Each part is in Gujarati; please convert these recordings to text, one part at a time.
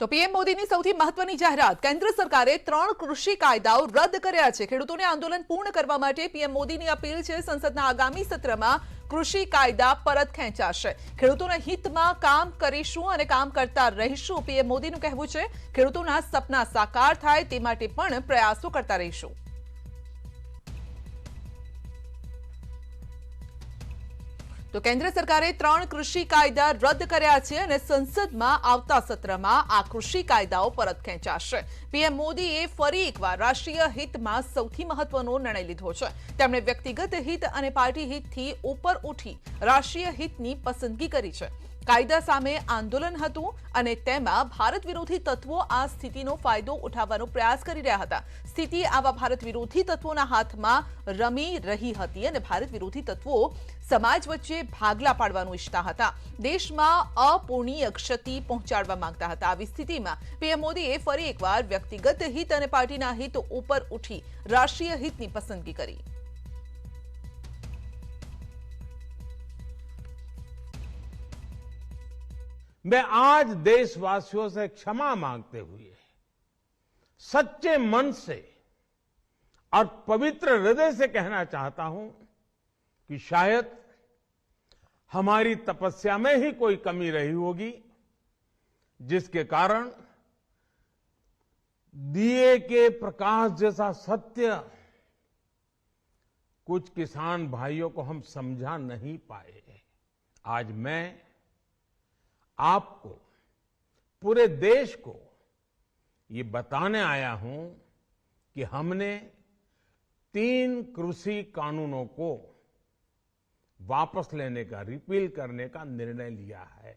તો પીએમ મોદીની સૌથી મહત્વની જાહેરાત કેન્દ્ર સરકારે 3 કૃષિ કાયદાઓ રદ કર્યા છે। ખેડૂતોને આંદોલન પૂર્ણ કરવા માટે પીએમ મોદીની અપીલ છે। સંસદના આગામી સત્રમાં કૃષિ કાયદા પરત ખેંચાશે। ખેડૂતોના હિતમાં કામ કરીશું અને કામ કરતા રહીશું, પીએમ મોદીનું કહેવું છે। ખેડૂતોના સપના સાકાર થાય તે માટે પણ પ્રયાસો કરતા રહીશું। तो केंद्र सरकारे 3 कृषि कायदा रद्द कर्या छे अने संसदमां आवता सत्रमां आ कृषि कायदाओ परत खेंचाशे। पीएम मोदीए फरी एकवार राष्ट्रीय हितमां सौथी महत्वनो निर्णय लीधो छे। તેમણે व्यक्तिगत हित अने पार्टी हितथी उपर उठी राष्ट्रीय हितनी पसंदगी करी छे। कायदा सामे आंदोलन हतुं अने तेमां भारत विरोधी तत्वो आ स्थितिनो फायदो उठावવાનો प्रयास करी रह्या हता। स्थिति आवा भारत विरोधी तत्वोना हाथमां रमी रही हती अने भारत विरोधी तत्वो समाज वच्चे भागला पाडવાનું ઈચ્છતા હતા। દેશમાં અપૂર્ણીય ક્ષતિ પહોંચાડવા માંગતા હતા। આવી સ્થિતિમાં પીએમ મોદીએ ફરી એકવાર વ્યક્તિગત હિત અને પાર્ટીના હિત ઉપર ઉઠી રાષ્ટ્રીય હિતની પસંદગી કરી। मैं आज देशवासियों से क्षमा मांगते हुए सच्चे मन से और पवित्र हृदय से कहना चाहता हूं कि शायद हमारी तपस्या में ही कोई कमी रही होगी, जिसके कारण दिए के प्रकाश जैसा सत्य कुछ किसान भाइयों को हम समझा नहीं पाए। आज मैं आपको, पूरे देश को ये बताने आया हूं कि हमने 3 कृषि कानूनों को वापस लेने का, रिपील करने का निर्णय लिया है।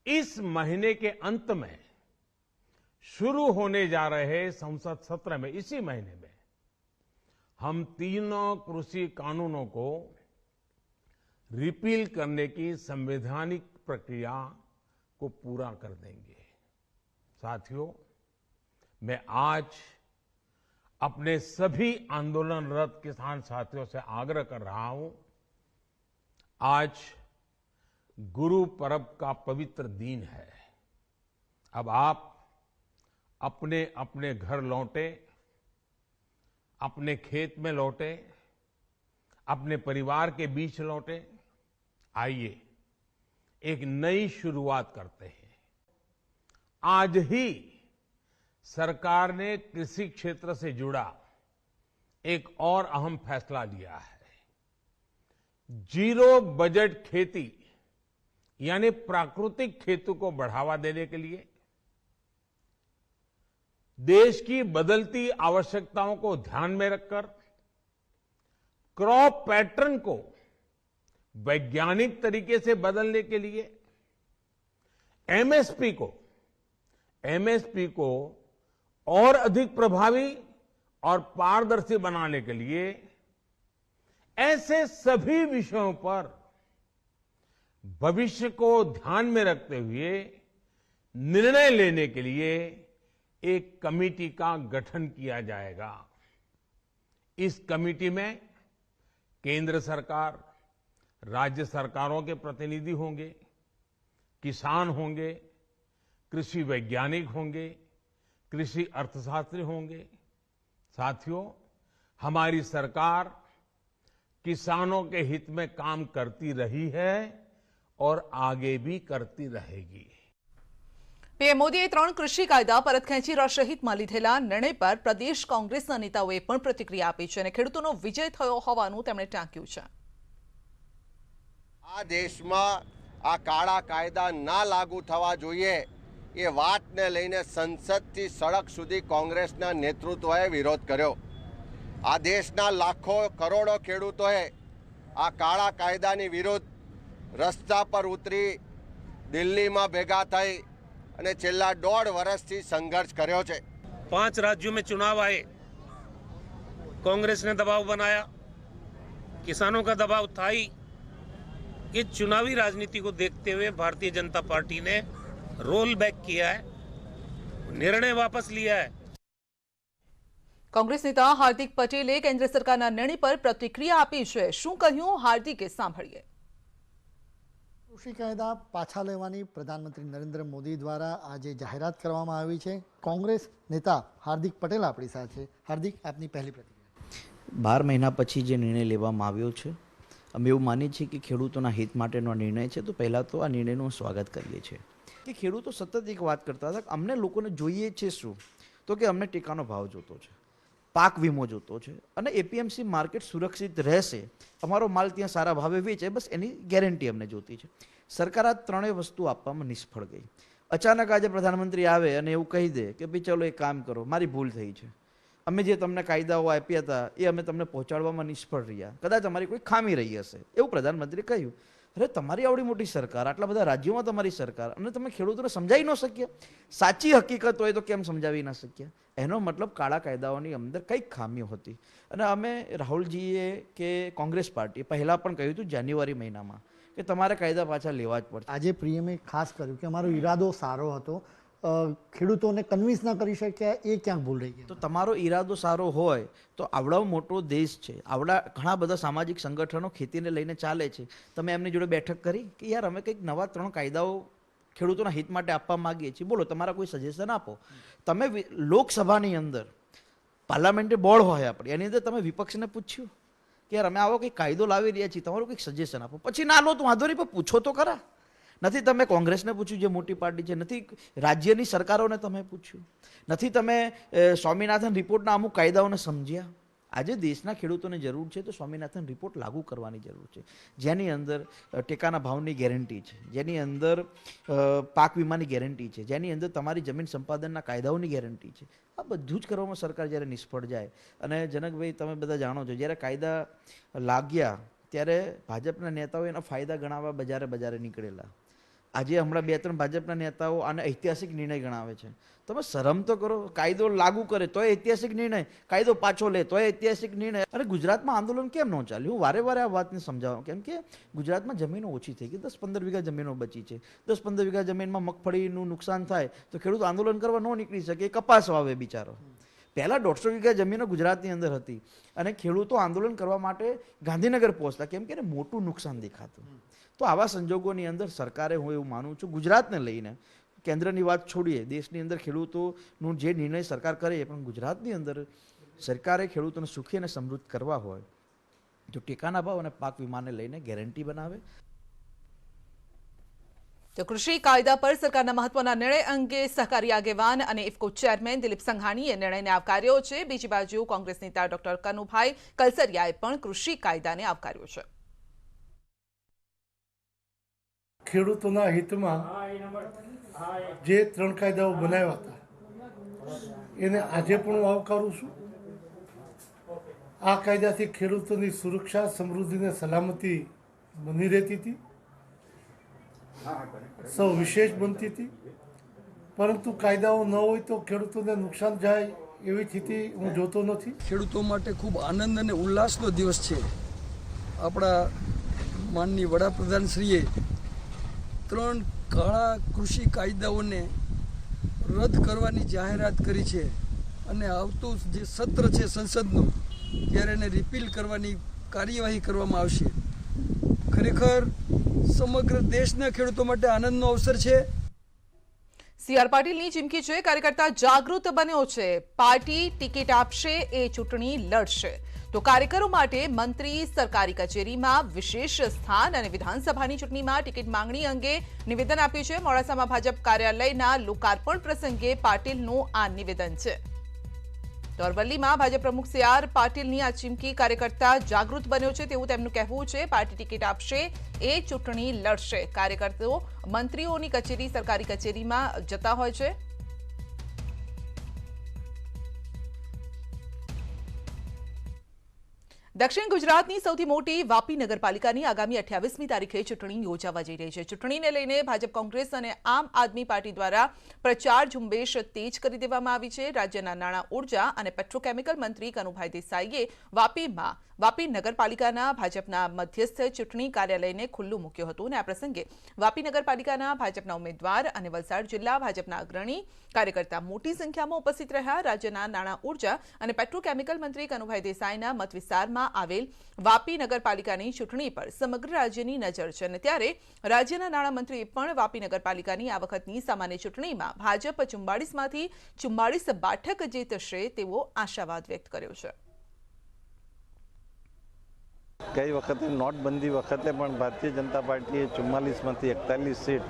इस महीने के अंत में शुरू होने जा रहे संसद सत्र में, इसी महीने में हम 3 कृषि कानूनों को रिपील करने की संवैधानिक प्रक्रिया को पूरा कर देंगे। साथियों, मैं आज अपने सभी आंदोलनरत किसान साथियों से आग्रह कर रहा हूं, आज गुरु पर्व का पवित्र दिन है। अब आप अपने अपने घर लौटे, अपने खेत में लौटे, अपने परिवार के बीच लौटे। आइए एक नई शुरुआत करते हैं। आज ही सरकार ने कृषि क्षेत्र से जुड़ा एक और अहम फैसला लिया है। जीरो बजट खेती यानी प्राकृतिक खेती को बढ़ावा देने के लिए, देश की बदलती आवश्यकताओं को ध्यान में रखकर क्रॉप पैटर्न को वैज्ञानिक तरीके से बदलने के लिए एमएसपी को और अधिक प्रभावी और पारदर्शी बनाने के लिए ऐसे सभी विषयों पर भविष्य को ध्यान में रखते हुए निर्णय लेने के लिए एक कमेटी का गठन किया जाएगा। इस कमेटी में केंद्र सरकार, राज्य सरकारों के प्रतिनिधि होंगे, किसान होंगे, कृषि वैज्ञानिक होंगे, कृषि अर्थशास्त्री होंगे। साथियों, हमारी सरकार किसानों के हित में काम करती रही है और आगे भी करती रहेगी। पीएम मोदीए 3 कृषि कायदा परत खेंची राष्ट्रहितमां લીધેલા નિર્ણય પર પ્રદેશ કોંગ્રેસના નેતાઓએ પણ પ્રતિક્રિયા આપી છે અને ખેડૂતોનો વિજય થયો હોવાનું તેમણે ટાંક્યું છે। આ દેશમાં આ કાળા કાયદા ના લાગુ થવા જોઈએ એ વાતને લઈને સંસદથી સડક સુધી કોંગ્રેસના નેતૃત્વએ વિરોધ કર્યો। આ દેશના લાખો કરોડો ખેડૂતોએ આ કાળા કાયદાની વિરુદ્ધ રસ્તા પર ઉતરી દિલ્હીમાં ભેગા થઈ અને છેલ્લા 1.5 વર્ષથી સંઘર્ષ કર્યો છે। 5 राज्यों में चुनाव आए, कांग्रेस ने दबाव बनाया, किसानों का दबाव था ही। इस चुनावी राजनीति को देखते हुए भारतीय जनता पार्टी ने रोल बैक किया है, निर्णय वापस लिया है। कांग्रेस नेता हार्दिक पटेले केंद्र सरकारना निर्णय पर प्रतिक्रिया आपी है। शुं कह्युं हार्दिके सांभळीए। કૃષિ કાયદા પાછા લેવાની પ્રધાનમંત્રી નરેન્દ્ર મોદી દ્વારા આજે જાહેરાત કરવામાં આવી છે. કોંગ્રેસ નેતા હાર્દિક પટેલ આપણી સાથે છે. હાર્દિક, આપની પહેલી પ્રતિક્રિયા. 12 મહિના પછી જે નિર્ણય લેવામાં આવ્યો છે, અમે એવું માનીએ છીએ કે ખેડૂતોના હિત માટેનો નિર્ણય છે. તો પહેલાં તો આ નિર્ણયનું સ્વાગત કરીએ છીએ કે ખેડૂતો સતત એક વાત કરતા હતા કે અમને લોકોને જોઈએ છે શું, તો કે અમને ટેકાનો ભાવ જોતો છે, પાક વીમો જોતો છે અને એપીએમસી માર્કેટ સુરક્ષિત રહેશે, અમારો માલ ત્યાં સારા ભાવે વેચે, બસ એની ગેરંટી અમને જોતી છે. સરકાર આ ત્રણેય વસ્તુ આપવામાં નિષ્ફળ ગઈ. અચાનક આજે પ્રધાનમંત્રી આવે અને એવું કહી દે કે ભાઈ ચલો એક કામ કરો, મારી ભૂલ થઈ છે, અમે જે તમને કાયદાઓ આપ્યા હતા એ અમે તમને પહોંચાડવામાં નિષ્ફળ રહ્યા, કદાચ અમારી કોઈ ખામી રહી હશે, એવું પ્રધાનમંત્રીએ કહ્યું. અરે તમારી આવડી મોટી સરકાર, આટલા બધા રાજ્યોમાં તમારી સરકાર, અને તમે ખેડૂતોને સમજાવી ન શક્યા? સાચી હકીકત હોય તો કેમ સમજાવી ન શક્યા? એનો મતલબ કાળા કાયદાઓની અંદર કંઈક ખામીઓ હતી. અને અમે રાહુલજીએ કે કોંગ્રેસ પાર્ટીએ પહેલાં પણ કહ્યું હતું જાન્યુઆરી મહિનામાં કે તમારે કાયદા પાછા લેવા જ પડશે. આજે પીએમએ ખાસ કર્યું કે અમારો ઈરાદો સારો હતો, ખેડૂતોને કન્વિન્સ ન કરી શક્યા, એ ક્યાંક ભૂલ રહી ગઈ. તો તમારો ઈરાદો સારો હોય તો આવડો મોટો દેશ છે, આવડા ઘણા બધા સામાજિક સંગઠનો ખેતીને લઈને ચાલે છે, તમે એમની જોડે બેઠક કરી કે યાર અમે કંઈક નવા 3 કાયદાઓ ખેડૂતોના હિત માટે આપવા માંગીએ છીએ, બોલો તમારા કોઈ સજેશન આપો. તમે લોકસભાની અંદર પાર્લામેન્ટરી બોર્ડ હોય આપણે, એની અંદર તમે વિપક્ષને પૂછ્યું કે યાર અમે આવો કંઈક કાયદો લાવી રહ્યા છીએ, તમારું કંઈક સજેશન આપો. પછી ના લો તો વાંધો નહીં, પણ પૂછો તો ખરા. નથી તમે કોંગ્રેસને પૂછ્યું, જે મોટી પાર્ટી છે, નથી રાજ્યની સરકારોને તમે પૂછ્યું, નથી તમે સ્વામિનાથન રિપોર્ટના અમુક કાયદાઓને સમજ્યા. આજે દેશના ખેડૂતોને જરૂર છે તો સ્વામિનાથન રિપોર્ટ લાગુ કરવાની જરૂર છે, જેની અંદર ટેકાના ભાવની ગેરંટી છે, જેની અંદર પાક વીમાની ગેરંટી છે, જેની અંદર તમારી જમીન સંપાદનના કાયદાઓની ગેરંટી છે. આ બધું જ કરવામાં સરકાર જ્યારે નિષ્ફળ જાય, અને જનકભાઈ તમે બધા જાણો છો, જ્યારે કાયદા લાગ્યા ત્યારે ભાજપના નેતાઓ એના ફાયદા ગણાવવા બજારે નીકળેલા. આજે હમણાં 2-3 ભાજપના નેતાઓ આને ઐતિહાસિક નિર્ણય ગણાવે છે. તમે શરમ તો કરો, કાયદો લાગુ કરે તોય ઐતિહાસિક નિર્ણય, કાયદો પાછો લે તોય ઐતિહાસિક નિર્ણય. અને ગુજરાતમાં આંદોલન કેમ ન ચાલ્યું? હું વારે આ વાતને સમજાવું, કેમ કે ગુજરાતમાં જમીનો ઓછી થઈ ગઈ, 10-15 વીઘા જમીનો બચી છે. 10-15 વીઘા જમીનમાં મગફળીનું નુકસાન થાય તો ખેડૂત આંદોલન કરવા ન નીકળી શકે, કપાસ વાવે બિચારો. પહેલાં 150 વીઘા જમીનો ગુજરાતની અંદર હતી અને ખેડૂતો આંદોલન કરવા માટે ગાંધીનગર પહોંચતા, કેમ કે મોટું નુકસાન દેખાતું. તો આવા સંજોગોની અંદર સરકારે, હું એવું માનું છું, ગુજરાતને લઈને, કેન્દ્રની વાત છોડીએ, દેશની અંદર ખેડૂતોનું જે નિર્ણય સરકાર કરે, પણ ગુજરાતની અંદર સરકારે ખેડૂતોને સુખી અને સમૃદ્ધ કરવા હોય તો ટેકાના ભાવ અને પાક વીમાને લઈને ગેરંટી બનાવે. તો કૃષિ કાયદા પર સરકારના મહત્વના નિર્ણય અંગે સહકારી આગેવાન અને ઇફકો ચેરમેન દિલીપ સંઘાણીએ નિર્ણયને આવકાર્યો છે. બીજી બાજુ કોંગ્રેસ નેતા ડોક્ટર કનુભાઈ કલસરિયાએ પણ કૃષિ કાયદાને આવકાર્યો છે. ખેડૂતોના હિતમાં જે 3 કાયદાઓ બનાવ્યા હતા એને આજે પણ હું આવકારું છું. આ કાયદાથી ખેડૂતોની સુરક્ષા, સમૃદ્ધિ અને સલામતી બની રહેતી હતી, સૌ વિશેષ બનતી હતી. પરંતુ કાયદાઓ ન હોય તો ખેડૂતોને નુકસાન જાય એવી સ્થિતિ હું જોતો નથી. ખેડૂતો માટે ખૂબ આનંદ અને ઉલ્લાસનો દિવસ છે. આપણા માનનીય વડાપ્રધાનશ્રીએ 3 કાળા કૃષિ કાયદાઓને રદ કરવાની જાહેરાત કરી છે અને આવતું જે સત્ર છે સંસદનું, ત્યારે એને રિપીલ કરવાની કાર્યવાહી કરવામાં આવશે. ખરેખર સમગ્ર દેશના ખેડૂતો માટે આનંદનો અવસર છે. સીઆર પાટીલની ચીમકી છે, કાર્યકર્તા જાગૃત બન્યો છે, પાર્ટી ટિકિટ આપશે એ ચૂંટણી લડશે. તો કાર્યકરો માટે મંત્રી સરકારી કચેરીમાં વિશેષ સ્થાન અને વિધાનસભાની ચૂંટણીમાં ટિકિટ માંગણી અંગે નિવેદન આપ્યું છે. મોડાસામાં ભાજપ કાર્યાલયના લોકાર્પણ પ્રસંગે પાટીલનું આ નિવેદન છે. તો અરવલ્લીમાં ભાજપ પ્રમુખ સીઆર પાટીલની આ ચીમકી, કાર્યકર્તા જાગૃત બન્યો છે તેવું તેમનું કહેવું છે. પાર્ટી ટિકિટ આપશે એ ચૂંટણી લડશે. કાર્યકર્તાઓ મંત્રીઓની કચેરી, સરકારી કચેરીમાં જતા હોય છે. દક્ષિણ ગુજરાતની સૌથી મોટી વાપી નગરપાલિકાની આગામી 28મી તારીખે ચૂંટણી યોજાવા જઈ રહી છે. ચૂંટણીને લઈને ભાજપ, કોંગ્રેસ અને આમ આદમી પાર્ટી દ્વારા પ્રચાર ઝુંબેશ તેજ કરી દેવામાં આવી છે. રાજ્યના નાણાં, ઉર્જા અને પેટ્રોકેમિકલ મંત્રી કનુભાઈ દેસાઈએ વાપીમાં વાપી નગરપાલિકાના ભાજપના મધ્યસ્થ ચૂંટણી કાર્યાલયને ખુલ્લું મૂક્યું હતું અને આ પ્રસંગે વાપી નગરપાલિકાના ભાજપના ઉમેદવાર અને વલસાડ જિલ્લા ભાજપના અગ્રણી કાર્યકર્તા મોટી સંખ્યામાં ઉપસ્થિત રહ્યા. રાજ્યના નાણાં ઉર્જા અને પેટ્રોકેમિકલ મંત્રી કનુભાઈ દેસાઈના મત વિસ્તારમાં આવેલ વાપી નગરપાલિકાની ચૂંટણી પર સમગ્ર રાજ્યની નજર છે અને ત્યારે રાજ્યના નાણામંત્રીએ પણ વાપી નગરપાલિકાની આ વખતની સામાન્ય ચૂંટણીમાં ભાજપ 44માંથી 44 બેઠક જીતશે તેવો આશાવાદ વ્યક્ત કર્યો છે. ગઈ વખતે નોટબંધી વખતે પણ ભારતીય જનતા પાર્ટીએ 44માંથી 41 સીટ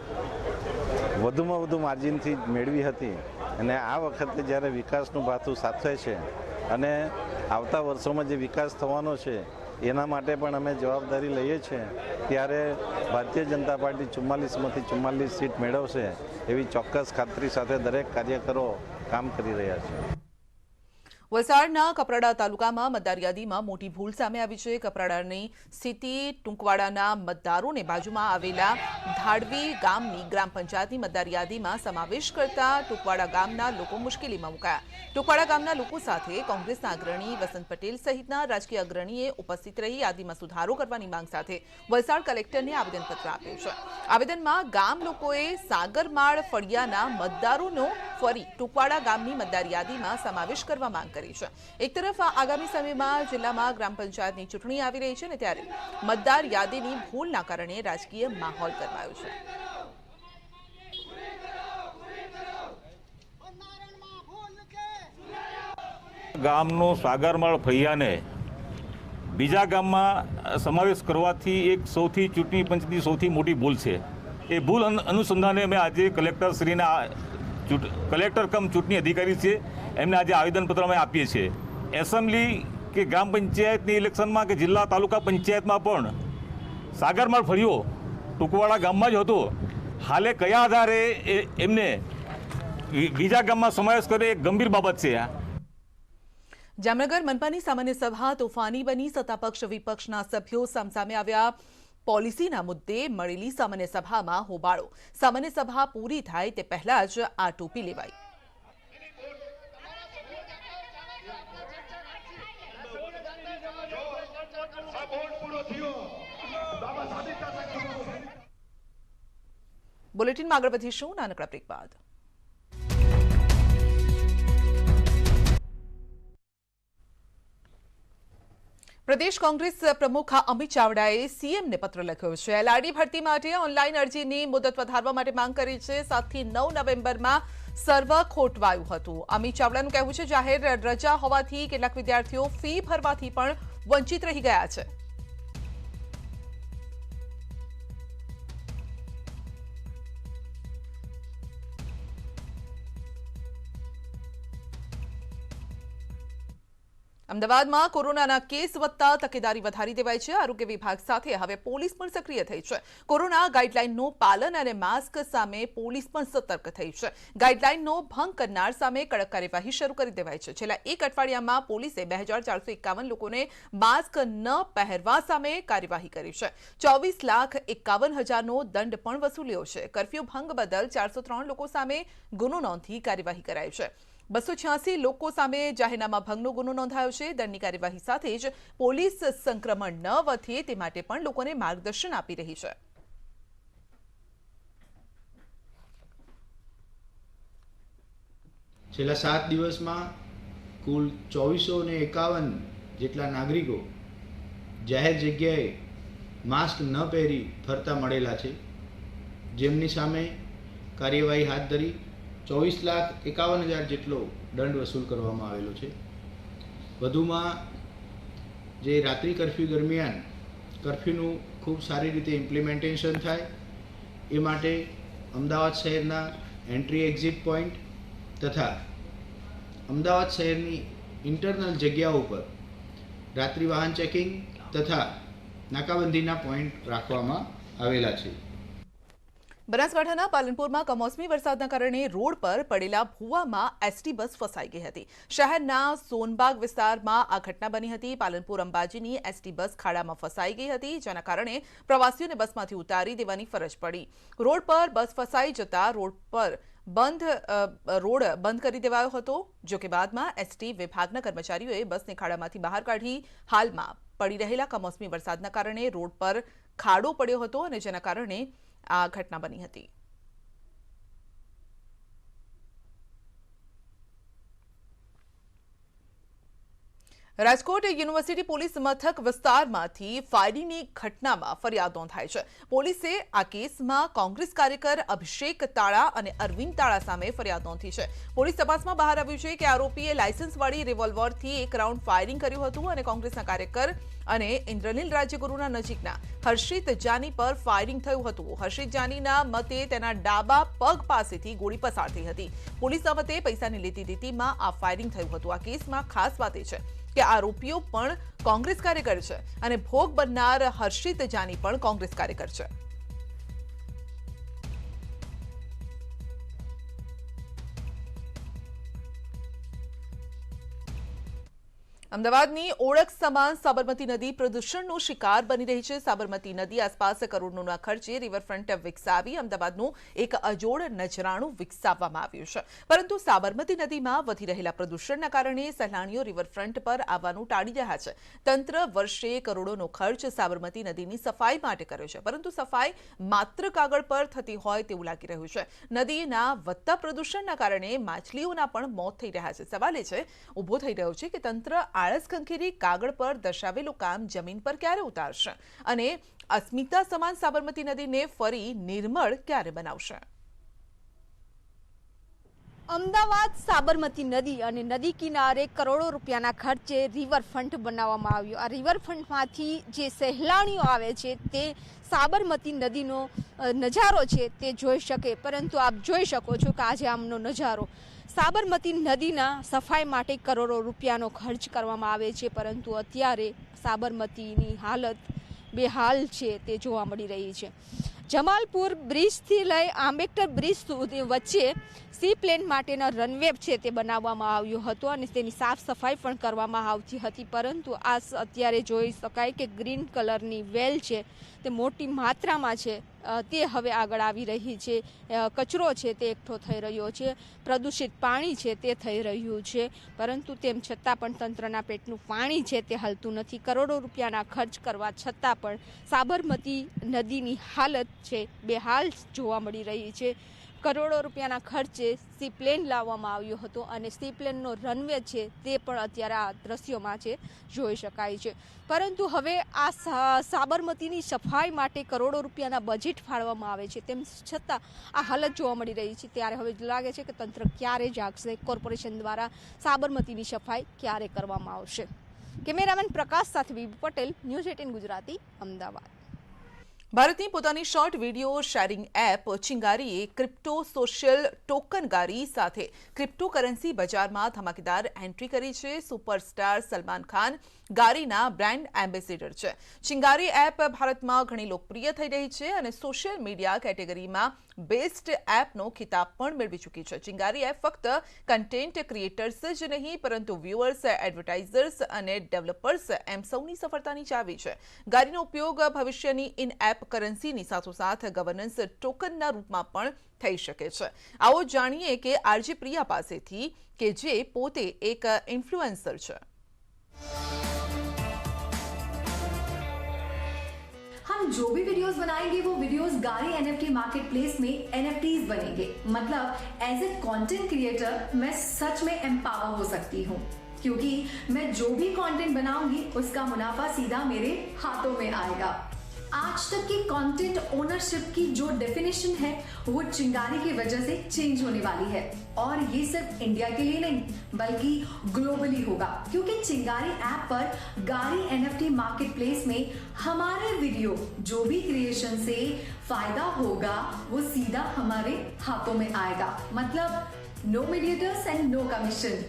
વધુમાં વધુ માર્જિનથી મેળવી હતી અને આ વખતે જ્યારે વિકાસનું ભાથું સાથે છે અને આવતા વર્ષોમાં જે વિકાસ થવાનો છે એના માટે પણ અમે જવાબદારી લઈએ છીએ ત્યારે ભારતીય જનતા પાર્ટી 44માંથી 44 સીટ મેળવશે એવી ચોક્કસ ખાતરી સાથે દરેક કાર્યકરો કામ કરી રહ્યા છે. વલસાડના કપરાડા તાલુકામાં મતદાર યાદીમાં મોટી ભૂલ સામે આવી છે. કપરાડાની સ્થિતિ ટુંકવાડાના મતદારોને બાજુમાં આવેલા ધાડવી ગામની ગ્રામ પંચાયતની મતદાર યાદીમાં સમાવેશ કરતા ટુંકવાડા ગામના લોકો મુશ્કેલીમાં મુકાયા. ટુંકવાડા ગામના લોકો સાથે કોંગ્રેસના અગ્રણી વસંત પટેલ સહિતના રાજકીય અગ્રણીએ ઉપસ્થિત રહી યાદીમાં સુધારો કરવાની માંગ સાથે વલસાડ કલેક્ટરને આવેદનપત્ર આપ્યું છે. આવેદનમાં ગામ લોકોએ સાગરમાળ ફળિયાના મતદારોનો ફરી ટુંકવાડા ગામની મતદાર યાદીમાં સમાવેશ કરવા માંગ કરી. એક તરફ આગામી સમયમાં જિલ્લામાં ગ્રામ પંચાયતની ચૂંટણી આવી રહી છે ને ત્યારે મતદાર યાદીની ભૂલના કારણે રાજકીય માહોલ ગરમાયો છે. ગામનો સાગરમાળ ફળિયાને બીજા ગામમાં સમાવેશ કરવાથી એક ચૂંટણી પંચની સૌથી મોટી ભૂલ છે. એ ભૂલ અનુસંધાને અમે આજે કલેક્ટરશ્રીના કલેક્ટર કમ ચૂંટણી અધિકારી છે એમને આજે આવેદનપત્ર અમે આપીએ છીએ. એસેમ્બલી કે ગ્રામ પંચાયતની ઇલેક્શનમાં કે જિલ્લા તાલુકા પંચાયતમાં પણ સાગરમાળ ફળિયો ટુકવાડા ગામમાં જ હતો. હાલે કયા આધારે એમને બીજા ગામમાં સમાવેશ કરે એ ગંભીર બાબત છે. જામનગર મનપાની સામાન્ય સભા તોફાની બની. સત્તાપક્ષ વિપક્ષના સભ્યો સામસામે આવ્યા. પોલિસીના મુદ્દે મળેલી સામાન્ય સભામાં હોબાળો. સામાન્ય સભા પૂરી થાય તે પહેલા જ આ ટોપી લેવાઈ. બુલેટિનમાં આગળ વધીશું નાનકડા બ્રેક બાદ. પ્રદેશ કોંગ્રેસ પ્રમુખ અમિત ચાવડાએ સીએમને પત્ર લખ્યો છે. એલઆરડી ભરતી માટે ઓનલાઈન અરજીની મુદત વધારવા માટે માંગ કરી છે. 7 થી 9 નવેમ્બરમાં સર્વર ખોટવાયું હતું. અમિત ચાવડાનું કહેવું છે જાહેર રજા હોવાથી કેટલાક વિદ્યાર્થીઓ ફી ભરવાથી પણ વંચિત રહી ગયા છે. અમદાવાદમાં કોરોનાના કેસ વધતા તકેદારી વધારી દેવાઈ છે. આરોગ્ય વિભાગ સાથે હવે પોલીસ પણ સક્રિય થઈ છે. કોરોના ગાઈડલાઈનનું પાલન અને માસ્ક સામે પોલીસ પણ સતર્ક થઈ છે. ગાઈડલાઈનનો ભંગ કરનાર સામે કડક કાર્યવાહી શરૂ કરી દેવાઈ છે. છેલ્લા એક અઠવાડિયામાં પોલીસે 2451 લોકોને માસ્ક ન પહેરવા સામે કાર્યવાહી કરી છે. 24,51,000નો દંડ પણ વસૂલ્યો છે. કર્ફ્યુ ભંગ બદલ 403 લોકો સામે ગુનો નોંધી કાર્યવાહી કરાઈ છે. 286 લોકો સામે જાહેરનામા ભંગનો ગુનો નોંધાયો છે. દંડની કાર્યવાહી સાથે જ પોલીસ સંક્રમણ ન વધે તે માટે પણ લોકોને માર્ગદર્શન આપી રહી છે. છેલ્લા 7 દિવસમાં કુલ 2451 જેટલા નાગરિકો જાહેર જગ્યાએ માસ્ક ન પહેરી ફરતા મળેલા છે, જેમની સામે કાર્યવાહી હાથ ધરી 24,51,000 જેટલો દંડ વસૂલ કરવામાં આવેલો છે. વધુમાં જે રાત્રિ કર્ફ્યુ દરમિયાન કર્ફ્યુનું ખૂબ સારી રીતે ઇમ્પ્લિમેન્ટેશન થાય એ માટે અમદાવાદ શહેરના એન્ટ્રી એક્ઝિટ પોઈન્ટ તથા અમદાવાદ શહેરની ઇન્ટરનલ જગ્યાઓ પર રાત્રિ વાહન ચેકિંગ તથા નાકાબંધીના પોઈન્ટ રાખવામાં આવેલા છે. બનાસકાંઠાના પાલનપુરમાં કમોસમી વરસાદના કારણે રોડ પર પડેલા ભૂવામાં એસટી બસ ફસાઈ ગઈ હતી. શહેરના સોનબાગ વિસ્તારમાં આ ઘટના બની હતી. પાલનપુર અંબાજીની એસટી બસ ખાડામાં ફસાઈ ગઈ હતી, જેના કારણે પ્રવાસીઓને બસમાંથી ઉતારી દેવાની ફરજ પડી. રોડ પર બસ ફસાઈ જતા રોડ બંધ કરી દેવાયો હતો. જો કે બાદમાં એસટી વિભાગના કર્મચારીઓએ બસને ખાડામાંથી બહાર કાઢી હાલમાં પડી રહેલા કમોસમી વરસાદના કારણે રોડ પર ખાડો પડ્યો હતો અને જેના કારણે આ ઘટના બની હતી. રાજકોટ યુનિવર્સિટી પોલીસ મથક વિસ્તારમાંથી ફાયરિંગની ઘટનામાં ફરિયાદ નોંધાઈ છે. પોલીસે આ કેસમાં કોંગ્રેસ કાર્યકર અભિષેક તાળા અને અરવિંદ તાળા સામે ફરિયાદ નોંધી છે. પોલીસ તપાસમાં બહાર આવ્યું છે કે આરોપીએ લાયસન્સવાળી રિવોલ્વરથી એક રાઉન્ડ ફાયરિંગ કર્યું હતું અને કોંગ્રેસના કાર્યકર અને ઇન્દ્રનીલ રાજ્યગુરુના નજીકના હર્ષિત જાની પર ફાયરિંગ થયું હતું. હર્ષિત જાનીના મતે તેના ડાબા પગ પાસેથી ગોળી પસાર થઈ હતી. પોલીસના મતે પૈસાની લેતી દેતીમાં આ ફાયરિંગ થયું હતું. આ કેસમાં ખાસ વાત એ છે કે આરોપીઓ પણ કોંગ્રેસ કાર્યકર છે અને ભોગ બનનાર હર્ષિત જાની પણ કોંગ્રેસ કાર્યકર છે. અમદાવાદની ઓળખ સમાન સાબરમતી નદી પ્રદૂષણનો શિકાર બની રહી છે. સાબરમતી નદી આસપાસ કરોડોના ખર્ચે રિવરફ્રન્ટ વિકસાવી અમદાવાદનું એક અજોડ નજરાણું વિકસાવવામાં આવ્યું છે. પરંતુ સાબરમતી નદીમાં વધી રહેલા પ્રદૂષણના કારણે સહેલાણીઓ રિવરફ્રન્ટ પર આવવાનું ટાળી રહ્યા છે. તંત્ર વર્ષે કરોડોનો ખર્ચ સાબરમતી નદીની સફાઈ માટે કર્યો છે, પરંતુ સફાઈ માત્ર કાગળ પર થતી હોય તેવું લાગી રહ્યું છે. નદીના વધતા પ્રદૂષણના કારણે માછલીઓના પણ મોત થઈ રહ્યા છે. સવાલ એ છે ઊભો થઈ રહ્યો છે કે તંત્ર આળસ ખંખેરી કાગળ પર દર્શાવેલું કામ જમીન પર ક્યારે ઉતારશે અને અસ્મિતા સમાન સાબરમતી નદીને ફરી નિર્મળ ક્યારે બનાવશે. અમદાવાદ સાબરમતી નદી અને નદી કિનારે કરોડો રૂપિયાના ખર્ચે રિવરફ્રન્ટ બનાવવામાં આવ્યું. આ રિવરફ્રન્ટમાંથી જે સહેલાણીઓ આવે છે તે સાબરમતી નદીનો નજારો છે તે જોઈ શકે, પરંતુ આપ જોઈ શકો છો કે આજે આમનો નજારો સાબરમતી નદીના સફાઈ માટે કરોડો રૂપિયાનો ખર્ચ કરવામાં આવે છે, પરંતુ અત્યારે સાબરમતીની હાલત બેહાલ છે તે જોવા મળી રહી છે. જમાલપુર બ્રિજથી લઈ આંબેડકર બ્રિજ સુધી વચ્ચે સી પ્લેન માટેનો રનવે છે તે બનાવવામાં આવ્યો હતો અને તેની સાફ સફાઈ પણ કરવામાં આવતી હતી, પરંતુ આ અત્યારે જોઈ શકાય કે ગ્રીન કલરની વેલ છે તે મોટી માત્રામાં છે તે હવે આગળ આવી રહી છે. કચરો છે તે એકઠો થઈ રહ્યો છે, પ્રદૂષિત પાણી છે તે થઈ રહ્યું છે, પરંતુ તેમ છતાં પણ તંત્રના પેટનું પાણી છે તે હલતું નથી. કરોડો રૂપિયાના ખર્ચ કરવા છતાં પણ સાબરમતી નદીની હાલત છે બેહાલ જોવા મળી રહી છે. કરોડો રૂપિયાના ખર્ચે સી પ્લેન લાવવામાં આવ્યો હતો અને સી પ્લેનનો રનવે છે તે પણ અત્યારે આ દ્રશ્યોમાં છે જોઈ શકાય છે, પરંતુ હવે આ સાબરમતીની સફાઈ માટે કરોડો રૂપિયાના બજેટ ફાળવવામાં આવે છે, તેમ છતાં આ હાલત જોવા મળી રહી છે. ત્યારે હવે લાગે છે કે તંત્ર ક્યારે જાગશે, કોર્પોરેશન દ્વારા સાબરમતીની સફાઈ ક્યારે કરવામાં આવશે. કેમેરામેન પ્રકાશ સાથે બીબી પટેલ, ન્યૂઝ 18 ગુજરાતી, અમદાવાદ. ભારતની પોતાની શોર્ટ વિડીયો શેરિંગ એપ ચિંગારીએ ક્રિપ્ટો સોશિયલ ટોકન ગારી સાથે ક્રિપ્ટોકરન્સી બજારમાં ધમાકેદાર એન્ટ્રી કરી છે. સુપરસ્ટાર સલમાન ખાન ગારીના બ્રાન્ડ એમ્બેસેડર છે. ચિંગારી એપ ભારતમાં ઘણી લોકપ્રિય થઈ રહી છે અને સોશિયલ મીડિયા કેટેગરીમાં બેસ્ટ એપનો ખિતાબ પણ મેળવી ચૂકી છે. ચિંગારી એપ ફક્ત કન્ટેન્ટ ક્રિએટર્સ જ નહીં પરંતુ વ્યુઅર્સ, એડવર્ટાઇઝર્સ અને ડેવલપર્સ એમ સૌની સફળતાની ચાવી છે. ગારીનો ઉપયોગ ભવિષ્યની ઇન એપ કરન્સીની સાથોસાથ ગવર્નન્સ ટોકનના રૂપમાં પણ થઈ શકે છે. આવો જાણીએ કે આરજે પ્રિયા પાસેથી કે જે પોતે એક ઇન્ફ્લુએન્સર છે. हम जो भी वीडियोस बनाएंगे वो वीडियोस गारी एनएफटी मार्केट प्लेस में एनएफटीज बनेंगे. मतलब एज ए कंटेंट क्रिएटर मैं सच में एम्पावर हो सकती हूँ, क्योंकि मैं जो भी कंटेंट बनाऊंगी उसका मुनाफा सीधा मेरे हाथों में आएगा. आज तक की कंटेंट ओनरशिप की जो डेफिनेशन है वो चिंगारी की वजह से चेंज होने वाली है, और ये सिर्फ इंडिया के लिए नहीं बल्कि ग्लोबली होगा, क्योंकि चिंगारी ऐप पर गारी एनएफटी मार्केट प्लेस में हमारे वीडियो जो भी क्रिएशन से फायदा होगा वो सीधा हमारे हाथों में आएगा. मतलब no mediators and no commission.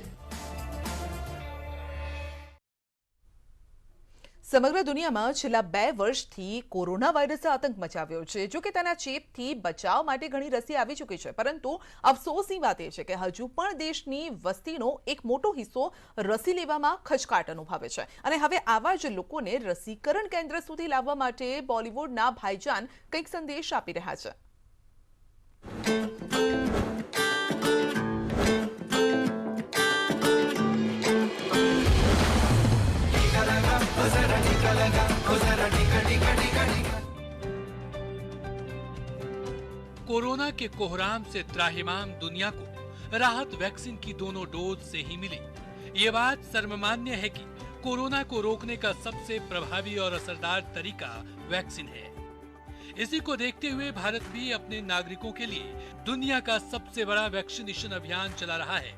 સમગ્ર દુનિયામાં છેલ્લા 2 વર્ષથી કોરોના વાયરસે આતંક મચાવ્યો છે. જો કે તેના ચેપથી બચાવ માટે ઘણી રસી આવી ચૂકી છે, પરંતુ અફસોસની વાત એ છે કે હજુ પણ દેશની વસ્તીનો એક મોટો હિસ્સો રસી લેવામાં ખચકાટ અનુભવે છે. અને હવે આવા જ લોકોને રસીકરણ કેન્દ્ર સુધી લાવવા માટે બોલિવૂડના ભાઈજાન કંઈક સંદેશ આપી રહ્યા છે. कोरोना के कोहराम से त्राहिमाम दुनिया को राहत वैक्सीन की दोनों डोज से ही मिली। ये बात सर्वमान्य है कि कोरोना को रोकने का सबसे प्रभावी और असरदार तरीका वैक्सीन है। इसी को देखते हुए भारत भी अपने नागरिकों के लिए दुनिया का सबसे बड़ा वैक्सीनेशन अभियान चला रहा है,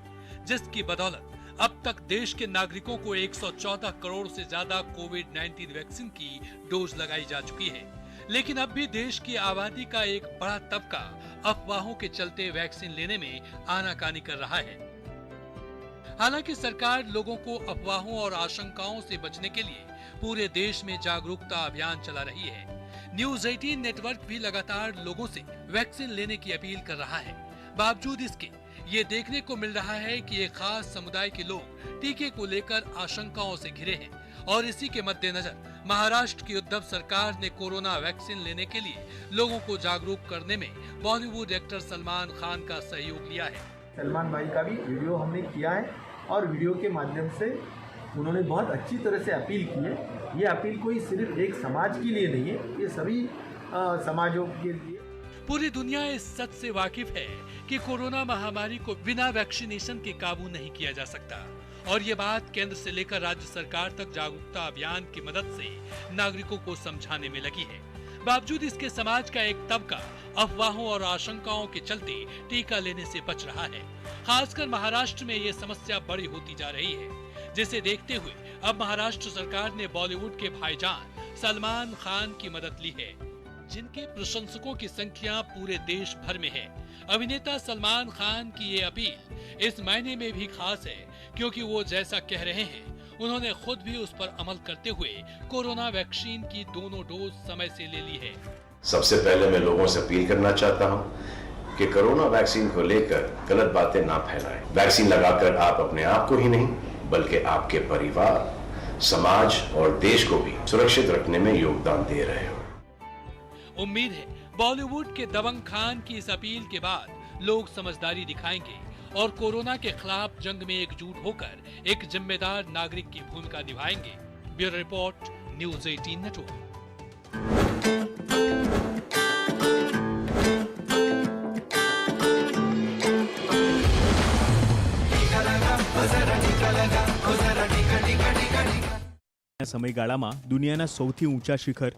जिसकी बदौलत अब तक देश के नागरिकों को 114 करोड़ से ज्यादा कोविड-19 वैक्सीन की डोज लगाई जा चुकी है। लेकिन अब भी देश की आबादी का एक बड़ा तबका अफवाहों के चलते वैक्सीन लेने में आनाकानी कर रहा है। हालांकि सरकार लोगों को अफवाहों और आशंकाओं से बचने के लिए पूरे देश में जागरूकता अभियान चला रही है। न्यूज 18 नेटवर्क भी लगातार लोगों से वैक्सीन लेने की अपील कर रहा है। बावजूद इसके ये देखने को मिल रहा है कि एक खास समुदाय के लोग टीके को लेकर आशंकाओं से घिरे हैं और इसी के मद्देनजर महाराष्ट्र की उद्धव सरकार ने कोरोना वैक्सीन लेने के लिए लोगों को जागरूक करने में बॉलीवुड एक्टर सलमान खान का सहयोग लिया है। सलमान भाई का भी वीडियो हमने किया है और वीडियो के माध्यम से उन्होंने बहुत अच्छी तरह से अपील की है। ये अपील कोई सिर्फ एक समाज के लिए नहीं है, ये सभी समाजों के लिए। पूरी दुनिया इस सच से वाकिफ है कि कोरोना महामारी को बिना वैक्सीनेशन के काबू नहीं किया जा सकता और ये बात केंद्र से लेकर राज्य सरकार तक जागरूकता अभियान की मदद से नागरिकों को समझाने में लगी है। बावजूद इसके समाज का एक तबका अफवाहों और आशंकाओं के चलते टीका लेने से बच रहा है। खासकर महाराष्ट्र में ये समस्या बड़ी होती जा रही है, जिसे देखते हुए अब महाराष्ट्र सरकार ने बॉलीवुड के भाईजान सलमान खान की मदद ली है, जिनके प्रशंसकों की संख्या पूरे देश भर में है। अभिनेता सलमान खान की ये अपील इस मायने में भी खास है क्योंकि वो जैसा कह रहे हैं उन्होंने खुद भी उस पर अमल करते हुए कोरोना वैक्सीन की दोनों डोज समय से ले ली है। सबसे पहले मैं लोगों से अपील करना चाहता हूं कि कोरोना वैक्सीन को लेकर गलत बातें ना फैलाएं। वैक्सीन लगाकर आप अपने आप को ही नहीं बल्कि आपके परिवार, समाज और देश को भी सुरक्षित रखने में योगदान दे रहे हो। उम्मीद है बॉलीवुड के दबंग खान की इस अपील के बाद लोग समझदारी दिखाएंगे और कोरोना के खिलाफ जंग में एकजुट होकर एक जिम्मेदार नागरिक की भूमिका निभाएंगे। Bureau report, news 18 network. સમયગાળામાં દુનિયાના સૌથી ઊંચા શિખર